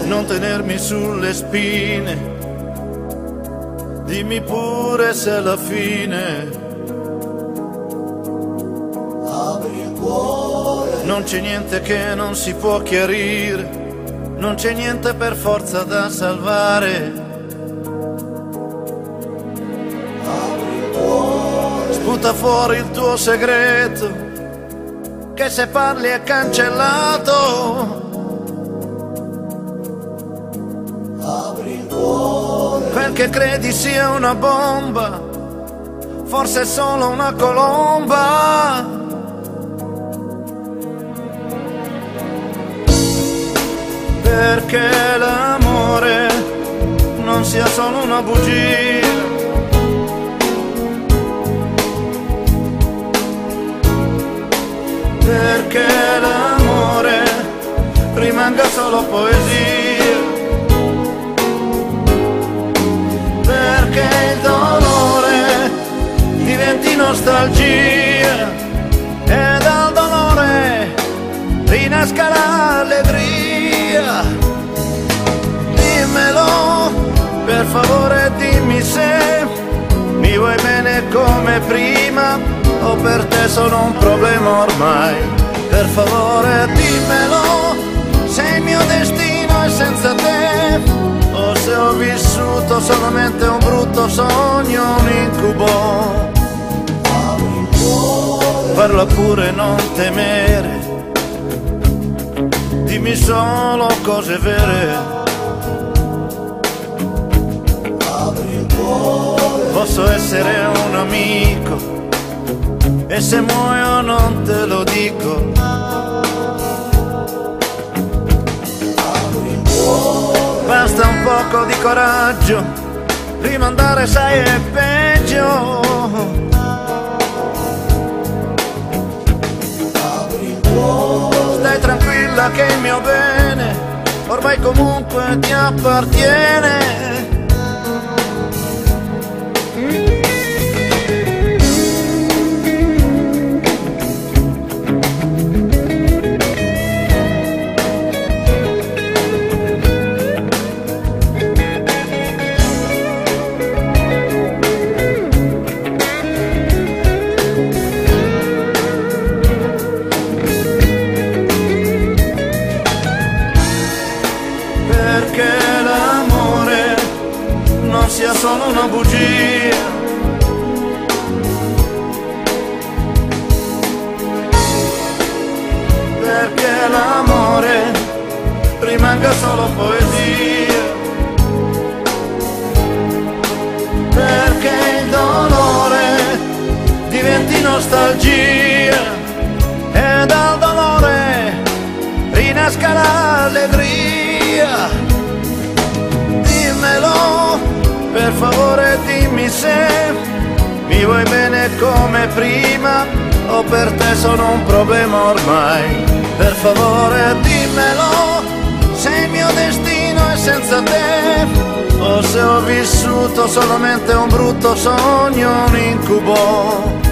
non tenermi sulle spine, dimmi pure se è la fine. Apri il cuore, non c'è niente che non si può chiarire, non c'è niente per forza da salvare. apri il cuore, Sputa fuori il tuo segreto, che se parli è cancellato. apri il cuore, Quel che credi sia una bomba, forse è solo una colomba. Perché l'amore non sia solo una bugia. Perché l'amore rimanga solo poesia. Perché il dolore diventi nostalgia e dal dolore rinasca l'allegria. Dimmelo, per favore dimmi se mi vuoi bene come prima o per te sono un problema ormai. Per favore dimmelo, se il mio destino è senza te o se ho vissuto solamente un brutto sogno, un incubo. apri il cuore, Parla pure, non temere, dimmi solo cose vere. apri il cuore, Posso essere un amico e se muoio non te lo dico. apri il cuore, Basta un poco di coraggio, rimandare sai è peggio. apri il cuore, Stai tranquilla che il mio bene ormai comunque ti appartiene. Perché l'amore non sia solo una bugia. Perché l'amore rimanga solo poesia. Perché il dolore diventi nostalgia e dal dolore rinasca l'allegria. Dimmelo, per favore dimmi se mi vuoi bene come prima o per te sono un problema ormai. Per favore dimmelo, se il mio destino è senza te o se ho vissuto solamente un brutto sogno, un incubo.